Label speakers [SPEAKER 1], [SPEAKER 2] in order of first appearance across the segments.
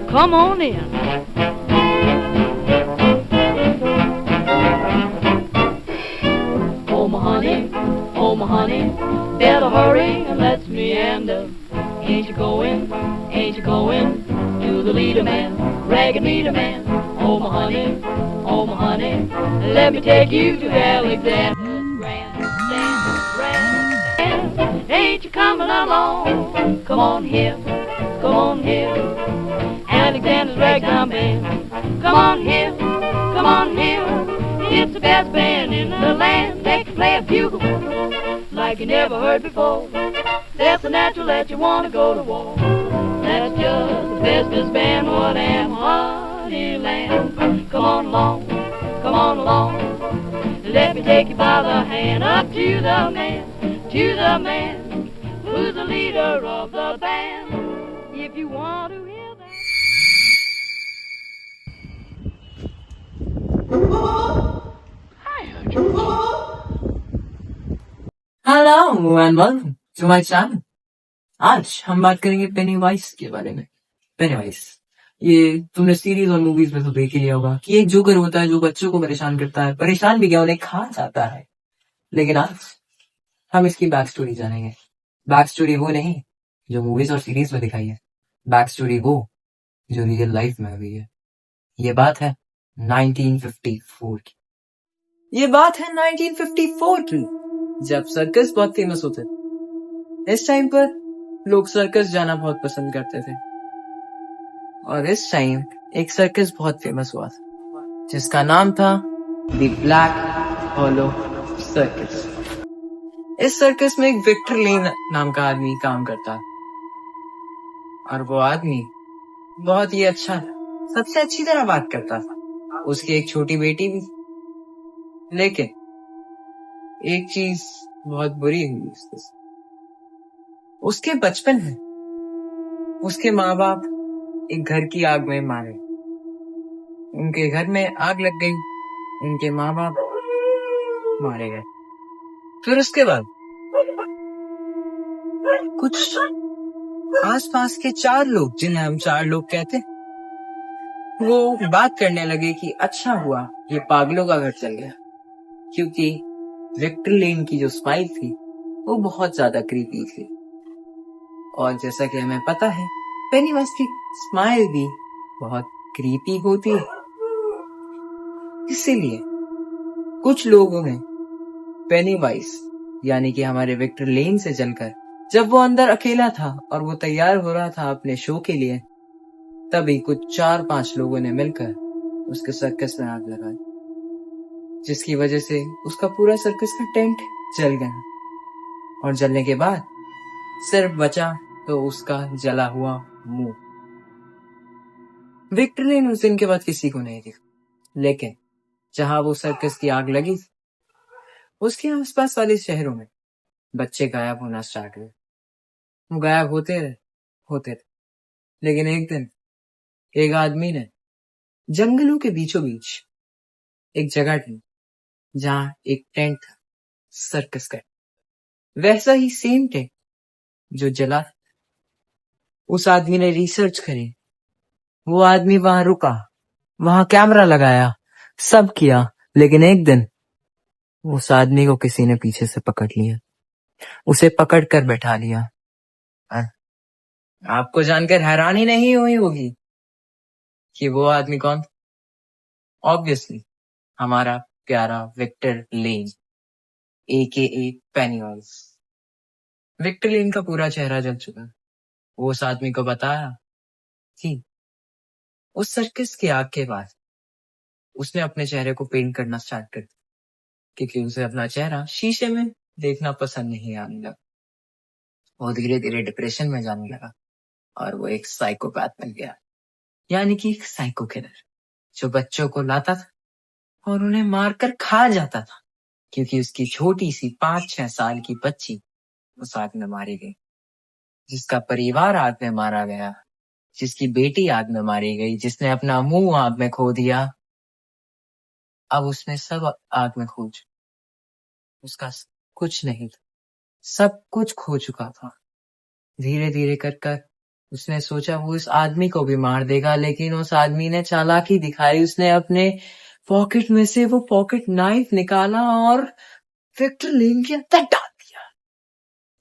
[SPEAKER 1] Come on in. Oh my honey, better hurry and let's meander. Ain't you going, to the leader man, ragged leader man? Oh my honey, let me take you to Alexander's grandstand. Ain't you coming along? Come on here, Alexander's ragtime band. Come on here, it's the best band in the land. They can play a bugle like you never heard before. That's the natural that you want to go to war. That's just the bestest band, what am Honeyland. Come on along, let me take you by the hand up to the man, who's the leader of the band. If you want to hear that.
[SPEAKER 2] Hello and welcome to my channel. आज हम बात करेंगे penny-wise के बारे में। Penny-wise, ये तुमने series और मूवीज में तो देख ही लिया होगा कि एक जोकर होता है जो बच्चों को परेशान करता है, परेशान भी क्या उन्हें खा जाता है। लेकिन आज हम इसकी बैक स्टोरी जानेंगे। बैक स्टोरी वो नहीं जो मूवीज और सीरीज में दिखाई है, बैक स्टोरी वो जो रियल लाइफ में हुई है। ये बात है 1954 की। ये बात है 1954 की, जब सर्कस बहुत फेमस होते थे। इस टाइम पर लोग सर्कस जाना बहुत पसंद करते थे और इस टाइम एक सर्कस बहुत फेमस हुआ था जिसका नाम था द ब्लैक हॉलो सर्कस। इस सर्कस में एक विक्टर लेन नाम का आदमी काम करता और वो आदमी बहुत ही अच्छा था, सबसे अच्छी तरह बात करता था। उसकी एक छोटी बेटी भी, लेकिन एक चीज बहुत बुरी हुई उसके साथ। उसके बचपन में उसके माँ बाप एक घर की आग में मारे। उनके घर में आग लग गई, उनके माँ बाप मारे गए। फिर उसके बाद कुछ आसपास के 4 लोग, जिन्हें हम 4 लोग कहते हैं, वो बात करने लगे कि अच्छा हुआ ये पागलों का घर चल गया, क्योंकि विक्टर लेन की जो स्माइल थी वो बहुत ज्यादा क्रीपी थी। और जैसा कि हमें पता है, पेनीवाइज की स्माइल भी बहुत क्रीपी होती है। इसीलिए कुछ लोगों ने पेनीवाइज यानी कि हमारे विक्टर लेन से जलकर, जब वो अंदर अकेला था और वो तैयार हो रहा था अपने शो के लिए, तभी कुछ 4-5 लोगों ने मिलकर उसके सर्कस में आग लगाई, जिसकी वजह से उसका पूरा सर्कस का टेंट जल गया। और जलने के बाद सिर्फ बचा तो उसका जला हुआ मुंह। विक्टर लेन उस दिन के बाद किसी को नहीं दिखा, लेकिन जहां वो सर्कस की आग लगी, उसके आसपास वाले शहरों में बच्चे गायब होना स्टार्ट हुए। वो गायब होते रहे। लेकिन एक दिन एक आदमी ने जंगलों के बीचों बीच एक जगह ढूंढी जहां एक टेंट था, सर्कस का, वैसा ही सेम टेंट जो जला। उस आदमी ने रिसर्च करी, वो आदमी वहां रुका, वहां कैमरा लगाया, सब किया, लेकिन एक दिन उस आदमी को किसी ने पीछे से पकड़ लिया, उसे पकड़ कर बैठा लिया। आपको जानकर हैरानी नहीं हुई होगी कि वो आदमी कौन था? ऑब्वियसली हमारा प्यारा विक्टर लेन, AKA पेनीवाइज। विक्टर लेन का पूरा चेहरा जल चुका। वो उस आदमी को बताया कि उस सर्कस की आग के बाद उसने अपने चेहरे को पेंट करना स्टार्ट कर दिया, क्योंकि उसे अपना चेहरा शीशे में देखना पसंद नहीं आने लगा। वो धीरे धीरे डिप्रेशन में जाने लगा और वो एक साइकोपैथ बन गया, यानी कि एक साइको किलर, जो बच्चों को लाता था और उन्हें मारकर खा जाता था, क्योंकि उसकी छोटी सी 5-6 साल की बच्ची उस आग में मारी गई, जिसका परिवार आग में मारा गया, जिसकी बेटी आग में मारी गई, जिसने अपना मुंह आग में खो दिया। अब उसने सब आग में खो चुका, उसका कुछ नहीं था, सब कुछ खो चुका था। धीरे धीरे कर कर उसने सोचा वो इस आदमी को भी मार देगा, लेकिन उस आदमी ने चालाकी दिखाई। उसने अपने पॉकेट में से वो पॉकेट नाइफ निकाला और विक्टर लेन के अंदर डाल दिया,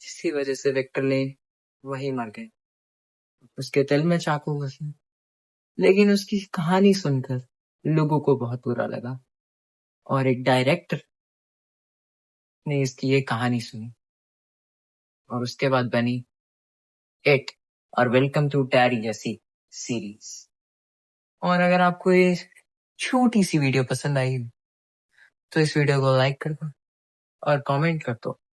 [SPEAKER 2] जिसकी वजह से विक्टर लेन वही मर गए। उसके दिल में चाकू घुसा। लेकिन उसकी कहानी सुनकर लोगों को बहुत बुरा लगा और एक डायरेक्टर ने इसकी ये कहानी सुनी और उसके बाद बनी इट और वेलकम टू डैडी जैसी सीरीज। और अगर आपको ये छोटी सी वीडियो पसंद आई तो इस वीडियो को लाइक कर दो और कमेंट कर दो।